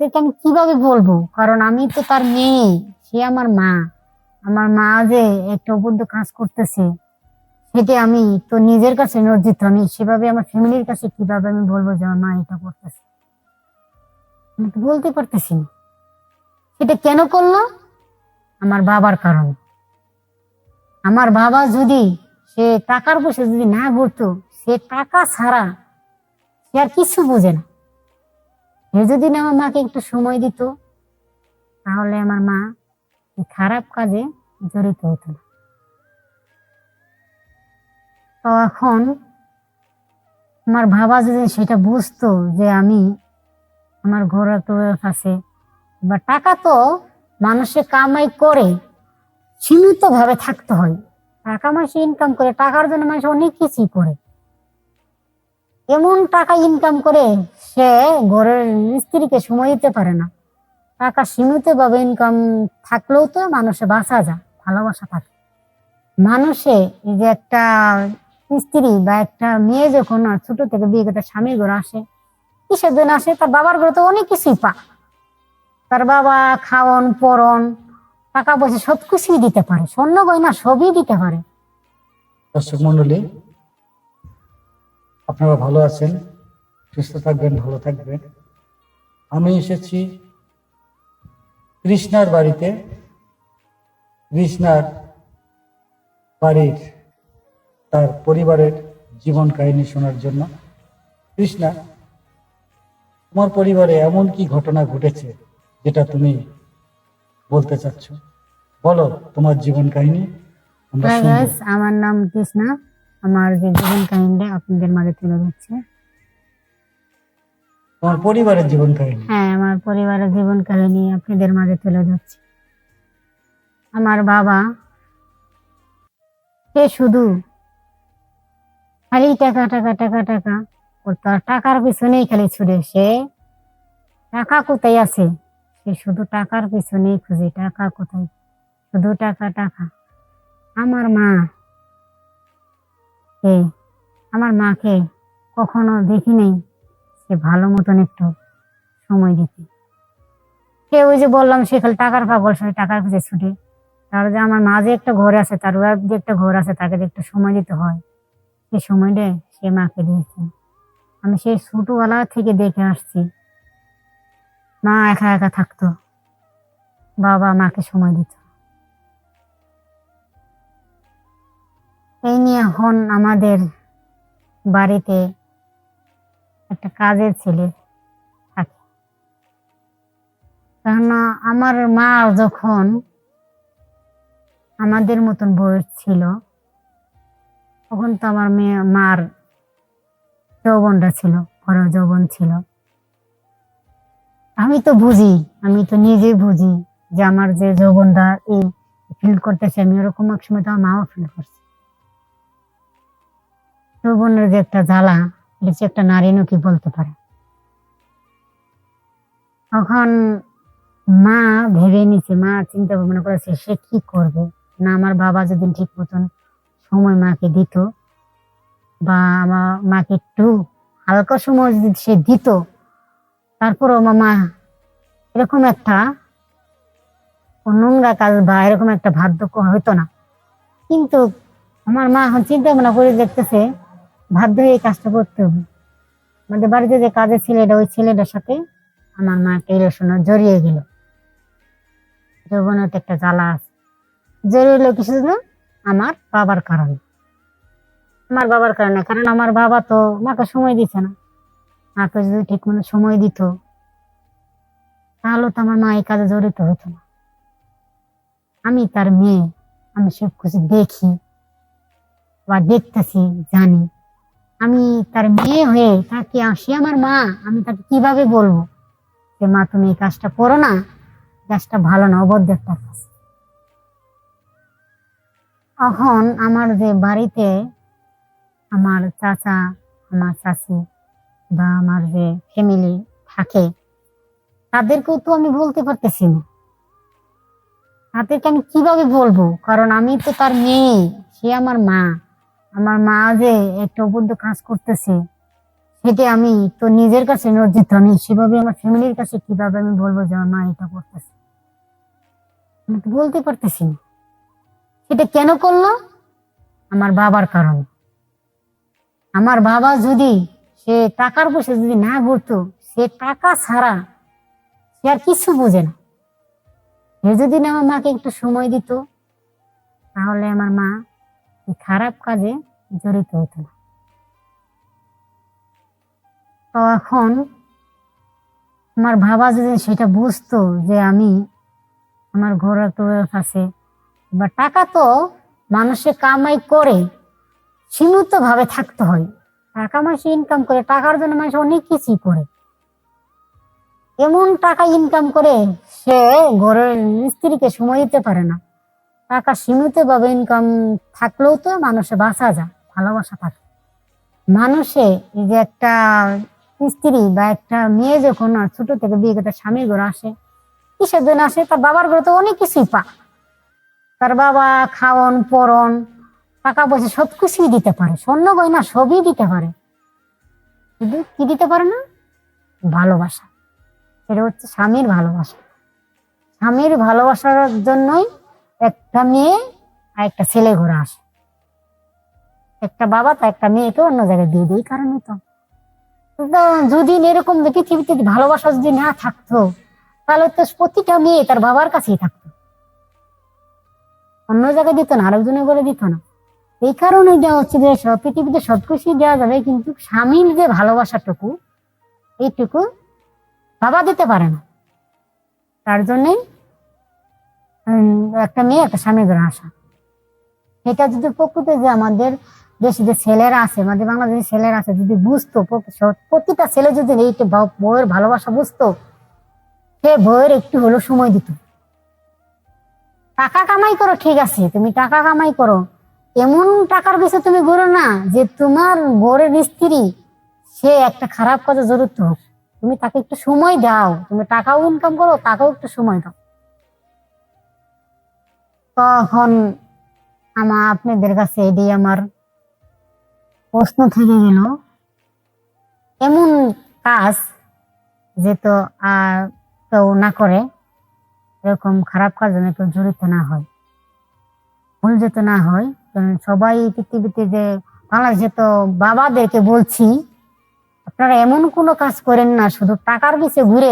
তাদেরকে আমি কিভাবে বলবো, কারণ আমি তো তার মেয়ে, সে আমার মা। আমার মা যে একটা অবৈধ কাজ করতেছে, সেটা আমি তো নিজের কাছে লজ্জিত। আমি সেভাবে আমার ফ্যামিলির কাছে কিভাবে আমি বলবো যে আমার মা এটা করতেছে? আমি তো বলতে পারতেছি না। সেটা কেন করলো? আমার বাবার কারণে। আমার বাবা যদি সে টাকার পয়সা যদি না ঘুরতো, সে টাকা ছাড়া সে আর কিছু বোঝে না। সে যদি না আমার মাকে একটু সময় দিত, তাহলে আমার মা এই খারাপ কাজে জড়িত হতো না। তো এখন আমার বাবা যদি সেটা বুঝতো যে আমি, আমার ঘর একটা আছে, বা টাকা তো মানুষে কামাই করে, সীমিত ভাবে থাকতে হয়। টাকা মাসে ইনকাম করে, টাকার জন্য মানুষ অনেক কিছুই করে। এমন টাকা ইনকাম করে সে ঘরের স্ত্রীকে সময় দিতে পারে না। টাকা সীমিত ভাবে ইনকাম থাকলেও তো মানুষে বাঁচা যায়, ভালোবাসা থাকে মানুষে। এই যে একটা স্ত্রী বা একটা মেয়ে যখন ছোট থেকে বিয়ে করে স্বামীর ঘরে আসে, কিসের জন্য আসে? তার বাবার ঘরে তো অনেক কিছুই পা। তার বাবা খাওয়ন পরন, টাকা পয়সা সবকিছুই দিতে পারে, স্বর্ণ গয়না সবই দিতে পারে। দর্শক মন্ডলী, আপনারা ভালো আছেন, সুস্থ থাকবেন, ভালো থাকবেন। আমি এসেছি কৃষ্ণার বাড়িতে। কৃষ্ণার বাড়ির তার পরিবারের জীবন কাহিনী শোনার জন্য। কৃষ্ণা, তোমার পরিবারে এমন কি ঘটনা ঘটেছে যেটা তুমি বলতে চাচ্ছ? বলো তোমার জীবন কাহিনী, আমরা হ্যাঁ শুনবো। guys, আমার নাম কৃষ্ণা। আমার যে জীবন কাহিনীটা আপনাদের মাঝে তুলে ধরছে। তোমার পরিবারের জীবন কাহিনী। হ্যাঁ, আমার পরিবারের জীবন কাহিনী আপনাদের মাঝে তুলে ধরছি। আমার বাবা, সে শুধু খালি টাকা টাকা টাকা টাকা করতো, আর টাকার পিছনেই খালি ছুটে। সে টাকা কোথায় আছে, সে শুধু টাকার পিছনেই খুঁজে, টাকা কোথায়, শুধু টাকা টাকা। আমার মা কে, আমার মাকে কখনো দেখি নেই সে ভালো মতন একটু সময় দিতে। সে ওই যে বললাম, সে খালি টাকার পাগল, সে টাকার পিছনে ছুটে। তার যে আমার মা যে একটা ঘর আছে, তার ওয়াইফ যে একটা ঘর আছে, তাকে যে একটু সময় দিতে হয়, সেই সময়টা সে মাকে দিয়েছে। আমি সেই ছোটবেলা থেকে দেখে আসছি, মা একা একা থাকতো, বাবা মাকে সময় দিত। এই নিয়ে এখন আমাদের বাড়িতে একটা কাজের ছেলে থাকে। কেননা আমার মা যখন আমাদের মতন বয়স ছিল, তখন তো আমার মার যৌবনটা ছিল, বড় যৌবন ছিল। আমি তো বুঝি, আমি তো নিজে বুঝি যে আমার যে যৌবনটা এই ফিল করতেছে, আমি ওরকম এক সময় তো আমার মাও ফিল করছে। যৌবনের যে একটা জ্বালা, এটা যে একটা নারী নাকি বলতে পারে। তখন মা ভেবে নিছে, মা চিন্তা ভাবনা করেছে সে কি করবে। না, আমার বাবা যদি ঠিক মতন সময় মাকে দিত, বা আমার মাকে একটু হালকা সময় যদি সে দিত, তারপরও আমার মা এরকম একটা নোংরা কাজ বা এরকম একটা বার্ধক্য হইতো না। কিন্তু আমার মা এখন চিন্তা ভাবনা করে দেখতেছে বাধ্য হয়ে এই কাজটা করতে হবে। আমাদের বাড়িতে যে কাজের ছেলেটা, ওই ছেলেটার সাথে আমার মা একটা রিলেশনে জড়িয়ে গেল। যৌবনের তো একটা জ্বালা আছে, জড়িয়ে এলো কিছু জন্য আমার বাবার কারণে। আমার বাবার কারণে, কারণ আমার বাবা তো মাকে সময় দিচ্ছে না। মাকে যদি ঠিক মতো সময় দিত, তাহলে তো আমার মা এই কাজে জড়িত হতো না। আমি তার মেয়ে, আমি সব কিছু দেখি বা দেখতেছি, জানি। আমি তার মেয়ে হয়ে তাকে, সে আমার মা, আমি তাকে কিভাবে বলবো যে মা তুমি এই কাজটা করো না, কাজটা ভালো না, অবৈধ একটা কাজ। এখন আমার যে বাড়িতে আমার চাচা, আমার চাচি বা আমার যে ফ্যামিলি থাকে, তাদেরকেও তো আমি বলতে পারতেছি না। তাদেরকে আমি কিভাবে বলবো, কারণ আমি তো তার মেয়ে, সে আমার মা। আমার মা যে একটা অবৈধ কাজ করতেছে, সেটা আমি তো নিজের কাছে লজ্জিত, আমি সেভাবে আমার ফ্যামিলির কাছে কিভাবে আমি বলবো যে আমার মা এটা করতেছে, আমি তো বলতে পারতেছি না। সেটা কেন করলো? আমার বাবার কারণে। আমার বাবা যদি সে টাকার পয়সা যদি না ঘুরতো, সে টাকা ছাড়া সে আর কিছু বোঝে না। সে যদি না আমার মাকে একটু সময় দিত, তাহলে আমার মা এই খারাপ কাজে জড়িত হতো না। তো এখন আমার বাবা যদি সেটা বুঝতো যে আমি, আমার ঘর একটা আছে, বা টাকা তো মানুষে কামাই করে, সীমিত ভাবে থাকতে হয়। টাকা মানুষ ইনকাম করে, টাকার জন্য মানুষ অনেক কিছুই করে, এমন টাকা ইনকাম করে সে ঘরের স্ত্রীকে সময় দিতে পারে না। টাকা সীমিত ভাবে ইনকাম থাকলেও তো মানুষে বাঁচা যায়, ভালোবাসা থাকে মানুষে। এই যে একটা স্ত্রী বা একটা মেয়ে যখন ছোট থেকে বিয়ে করে তার স্বামীর ঘরে আসে, কিসের জন্য আসে? তার বাবার ঘরে তো অনেক কিছুই পা, তার বাবা খাওয়ন পরন টাকা পয়সা সবকিছুই দিতে পারে, স্বর্ণ গয়না সবই দিতে পারে, কিন্তু কি দিতে পারে না? ভালোবাসা। সেটা হচ্ছে স্বামীর ভালোবাসা। স্বামীর ভালোবাসার জন্যই একটা মেয়ে আর একটা ছেলে ঘরে আসে। একটা বাবা তো একটা মেয়েকে অন্য জায়গায় দিয়ে দেয়, এই কারণে তো। তো যদি এরকম পৃথিবীতে ভালোবাসা যদি না থাকতো, তাহলে তো প্রতিটা মেয়ে তার বাবার কাছেই থাকতো, অন্য জায়গায় দিত না, আরেকজনের ঘরে দিত না। এই কারণে দেওয়া হচ্ছে যে পৃথিবীতে সবকিছুই দেওয়া যাবে, কিন্তু স্বামীর যে ভালোবাসাটুকু, এইটুকু বাবা দিতে পারে না। তার জন্যই একটা মেয়ে একটা স্বামী ঘরে আসা। এটা যদি প্রকৃত যে আমাদের দেশে যে ছেলেরা আছে, আমাদের বাংলাদেশের ছেলেরা আছে, যদি বুঝতো, প্রতিটা ছেলে যদি এই বউয়ের ভালোবাসা বুঝতো, সে বউয়ের একটু হলেও সময় দিত। টাকা কামাই করো, ঠিক আছে, তুমি টাকা কামাই করো, এমন টাকার পিছনে তুমি ঘুরো না যে তোমার বউয়ের স্ত্রী সে একটা খারাপ কাজে জড়িত হোক। তুমি তাকে একটু সময় দাও, তুমি টাকাও ইনকাম করো, তাকেও একটু সময় দাও। তখন আপনাদের কাছে এটাই আমার প্রশ্ন থেকে গেল, এমন কাজ যে তো কেউ না করে, এরকম খারাপ কাজ যেন কেউ জড়িত না হয়, ভুল যেতে না হয়। কারণ সবাই পৃথিবীতে যে বাংলাদেশে তো বাবাদেরকে বলছি, আপনারা এমন কোনো কাজ করেন না শুধু টাকার পিছে ঘুরে